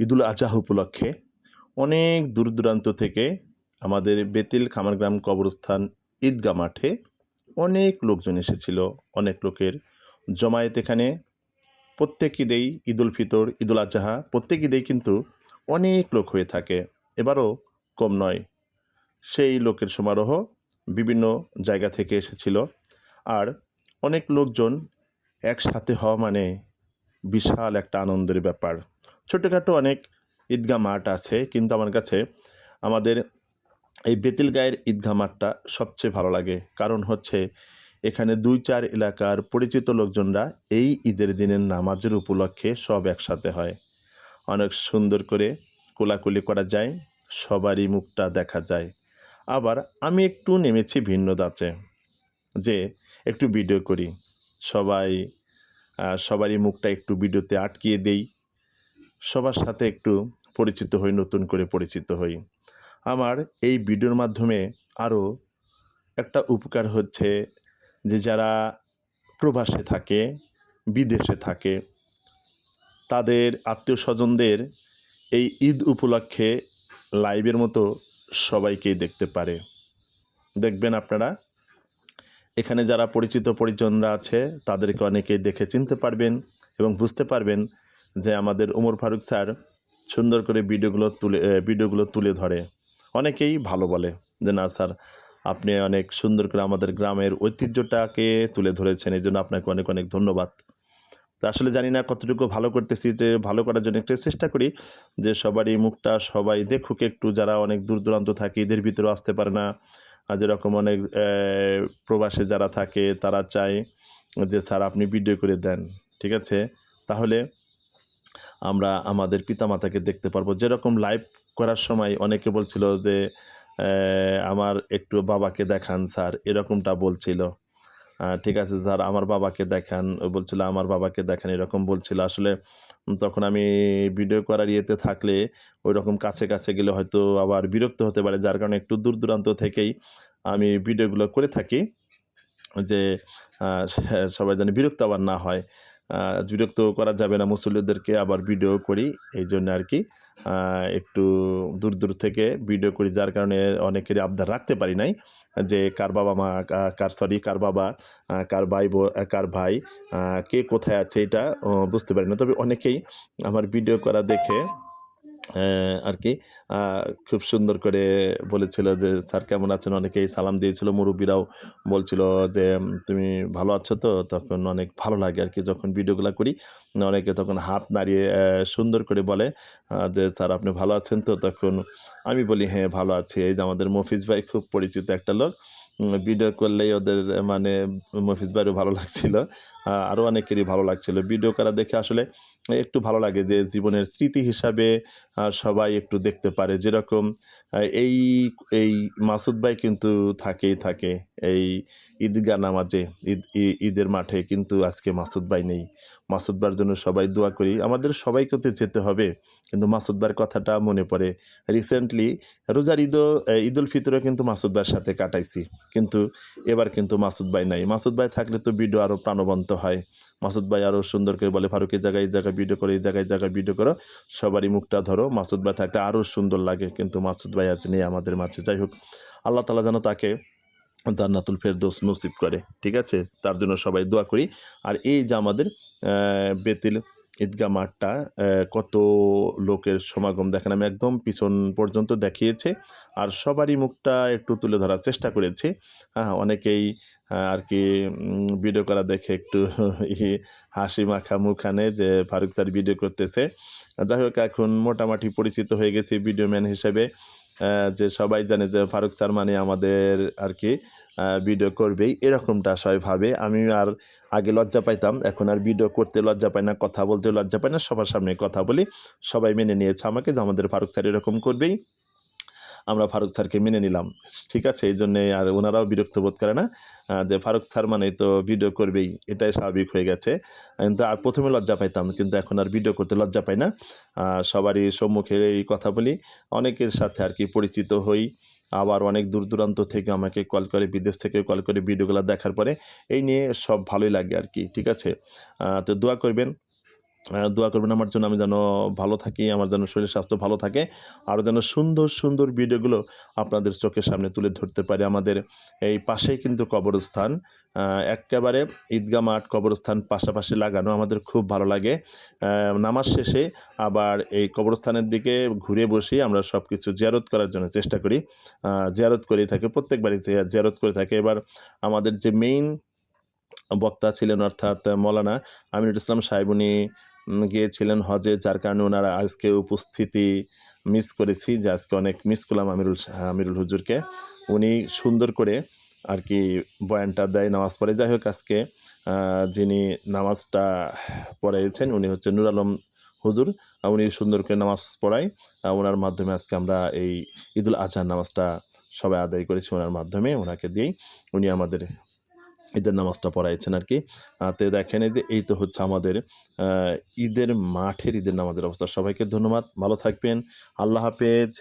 ঈদুল আজহা উপলক্ষে অনেক দূর দূরান্ত থেকে আমাদের বেতিল খামারগ্রাম কবরস্থান ঈদগাহ মাঠে অনেক লোকজন এসেছিল। অনেক লোকের জমায়েত এখানে। প্রত্যেক ঈদেই ঈদুল ফিতর, ঈদুল আজহা প্রত্যেক ঈদেই কিন্তু অনেক লোক হয়ে থাকে। এবারও কম নয়। সেই লোকের সমারোহ বিভিন্ন জায়গা থেকে এসেছিল। আর অনেক লোকজন একসাথে হওয়া মানে বিশাল একটা আনন্দের ব্যাপার। ছোটোখাটো অনেক ঈদগাহ মাঠ আছে, কিন্তু আমার কাছে আমাদের এই বেতিলগাঁয়ের ঈদগাহ মাঠটা সবচেয়ে ভালো লাগে। কারণ হচ্ছে এখানে ২-৪ এলাকার পরিচিত লোকজনরা এই ঈদের দিনের নামাজের উপলক্ষে সব একসাথে হয়। অনেক সুন্দর করে কোলাকুলি করা যায়, সবারই মুখটা দেখা যায়। আবার আমি একটু নেমেছি ভিন্ন ধাঁচে, যে একটু ভিডিও করি। সবারই মুখটা একটু ভিডিওতে আটকিয়ে দেই, সবার সাথে একটু পরিচিত হই, নতুন করে পরিচিত হই। আমার এই ভিডিওর মাধ্যমে আরও একটা উপকার হচ্ছে যে যারা প্রবাসে থাকে, বিদেশে থাকে, তাদের আত্মীয়-স্বজনদের এই ঈদ উপলক্ষে লাইভের মতো সবাইকেই দেখতে পারে। দেখবেন আপনারা এখানে যারা পরিচিত পরিজনরা আছে তাদেরকে অনেকেই দেখে চিনতে পারবেন এবং বুঝতে পারবেন যে আমাদের ওমর ফারুক স্যার সুন্দর করে ভিডিওগুলো তুলে ধরে। অনেকেই ভালো বলে যে না স্যার, আপনি অনেক সুন্দর করে আমাদের গ্রামের ঐতিহ্যটাকে তুলে ধরেছেন, এই জন্য আপনাকে অনেক অনেক ধন্যবাদ। তো আসলে জানি না কতটুকু ভালো করতেছি, যে ভালো করার জন্য একটু চেষ্টা করি যে সবারই মুখটা সবাই দেখুক একটু, যারা অনেক দূর দূরান্ত থাকে, এদের ভিতরেও আসতে পারে না। আর যেরকম অনেক প্রবাসে যারা থাকে তারা চায় যে স্যার আপনি ভিডিও করে দেন, ঠিক আছে, তাহলে আমরা আমাদের পিতামাতাকে দেখতে পারবো। যেরকম লাইভ করার সময় অনেকে বলছিল যে আমার একটু বাবাকে দেখান স্যার, এরকমটা বলছিল। ঠিক আছে স্যার আমার বাবাকে দেখান, ও বলছিল আমার বাবাকে দেখান, এরকম বলছিল। আসলে তখন আমি ভিডিও করার ইয়েতে থাকলে ওইরকম কাছে কাছে গেলে হয়তো আবার বিরক্ত হতে পারে, যার কারণে একটু দূর দূরান্ত থেকেই আমি ভিডিওগুলো করে থাকি, যে সবাই যেন বিরক্ত আবার না হয়। বিরক্ত করা যাবে না মুসল্লিদেরকে, আবার ভিডিও করি এই জন্য আর কি। একটু দূর দূর থেকে ভিডিও করি, যার কারণে অনেকেরই আবদার রাখতে পারি নাই যে কার বাবা মা, কার বাবা, কার ভাই কে কোথায় আছে, এটা বুঝতে পারি না। তবে অনেকেই আমার ভিডিও করা দেখে আর কি খুব সুন্দর করে বলেছিল যে স্যার কেমন আছেন, অনেকেই সালাম দিয়েছিল। মুরব্বীরাও বলছিল যে তুমি ভালো আছো তো, তখন অনেক ভালো লাগে আর কি যখন ভিডিওগুলো করি। অনেকে তখন হাত নাড়িয়ে সুন্দর করে বলে যে স্যার আপনি ভালো আছেন তো, তখন আমি বলি হ্যাঁ ভালো আছি। এই যে আমাদের মফিজ ভাই খুব পরিচিত একটা লোক, ভিডিও করলেই ওদের মানে মফিজ ভাইয়েরও ভালো লাগছিল, আরও অনেকেরই ভালো লাগছিল। ভিডিও করা দেখে আসলে একটু ভালো লাগে যে জীবনের স্মৃতি হিসাবে সবাই একটু দেখতে পারে। যেরকম এই এই মাসুদ ভাই কিন্তু থাকেই থাকে এই ঈদগাহ নামাজে, ঈদের মাঠে, কিন্তু আজকে মাসুদ ভাই নেই। মাসুদ ভাইয়ের জন্য সবাই দোয়া করি। আমাদের সবাইকে তো যেতে হবে, কিন্তু মাসুদ ভাইয়ের কথাটা মনে পড়ে। রিসেন্টলি রোজার ঈদুল ফিতরে কিন্তু মাসুদ ভাইয়ের সাথে কাটাইছি, কিন্তু এবার কিন্তু মাসুদ ভাই নাই। মাসুদ ভাই থাকলে তো ভিডিও আরও প্রাণবন্ত হয়। মাসুদ ভাই আরও সুন্দর করে বলে ফারুক এই জায়গায় ভিডিও করো, এই জায়গায় ভিডিও করো, সবারই মুখটা ধরো। মাসুদ ভাই থাকলে আরও সুন্দর লাগে, কিন্তু মাসুদ ভাই আছে নেই আমাদের মাঝে। যাই হোক, আল্লাহ তাআলা যেন তাকে জান্নাতুল ফেরদৌস নসিব করে, ঠিক আছে, তার জন্য সবাই দোয়া করি। আর এই যে আমাদের বেতিল ঈদগাহ মাঠটা কত লোকের সমাগম দেখেন, আমি একদম পিছন পর্যন্ত দেখিয়েছি, আর সবারই মুখটা একটু তুলে ধরার চেষ্টা করেছি। অনেকেই আর কি ভিডিও করা দেখে একটু হাসি মাখা মুখ আনে যে ফারুক স্যার ভিডিও করতেছে। যাই হোক, এখন মোটামুটি পরিচিত হয়ে গেছি ভিডিও ম্যান হিসেবে, যে সবাই জানে যে ফারুক স্যার মানে আমাদের আর কি ভিডিও করবেই, এরকমটা সবাই ভাবে। আমি আর আগে লজ্জা পাইতাম, এখন আর ভিডিও করতে লজ্জা পাই না, কথা বলতে লজ্জা পাই না, সবার সামনে কথা বলি। সবাই মেনে নিয়েছে আমাকে যে আমাদের ফারুক স্যার এরকম করবেই, আমরা ফারুক স্যারকে মেনে নিলাম, ঠিক আছে। এই জন্যে আর ওনারাও বিরক্ত বোধ করে না, যে ফারুক স্যার মানেই তো ভিডিও করবেই, এটাই স্বাভাবিক হয়ে গেছে। কিন্তু আর প্রথমে লজ্জা পাইতাম, কিন্তু এখন আর ভিডিও করতে লজ্জা পাই না। সবারই সম্মুখে এই কথা বলি, অনেকের সাথে আর কি পরিচিত হই। আবার অনেক দূর দূরান্ত থেকে আমাকে কল করে, বিদেশ থেকে কল করে ভিডিওগুলো দেখার পরে এই নিয়ে সব ভালোই লাগে আর কি, ঠিক আছে। তো দোয়া করবেন দোয়া করবেন আমার জন্য, আমি যেন ভালো থাকি, আমার যেন শরীর স্বাস্থ্য ভালো থাকে, আরও যেন সুন্দর সুন্দর ভিডিওগুলো আপনাদের চোখের সামনে তুলে ধরতে পারি। আমাদের এই পাশেই কিন্তু কবরস্থান, একেবারে ঈদগাহ মাঠ কবরস্থান পাশাপাশি লাগানো, আমাদের খুব ভালো লাগে। নামাজ শেষে আবার এই কবরস্থানের দিকে ঘুরে বসে আমরা সব কিছু জিয়ারত করার জন্য চেষ্টা করি, জিয়ারত করেই থাকি, প্রত্যেকবারই জিয়ারত করে থাকি। এবার আমাদের যে মেইন বক্তা ছিলেন অর্থাৎ মৌলানা আমিনুল ইসলাম সাহেব, উনি গিয়েছিলেন হজে, যার কারণে ওনারা আজকে উপস্থিতি মিস করেছি, যে আজকে অনেক মিস করলাম আমিরুল হুজুরকে। উনি সুন্দর করে আর কি বয়ানটা দেয়, নামাজ পড়ে। যাই হোক, আজকে যিনি নামাজটা পড়াইছেন উনি হচ্ছে নূর আলম হুজুর, উনি সুন্দর করে নামাজ পড়ায়। ওনার মাধ্যমে আজকে আমরা এই ঈদুল আজহার নামাজটা সবাই আদায় করেছি, ওনার মাধ্যমে, ওনাকে দিয়েই উনি আমাদের ঈদের নামাজটা পড়াইছেন আর কি। তো দেখেন এই যে এই তো হচ্ছে আমাদের ঈদের মাঠের ঈদের নামাজের অবস্থা। সবাইকে ধন্যবাদ, ভালো থাকবেন, আল্লাহ হাফেজ।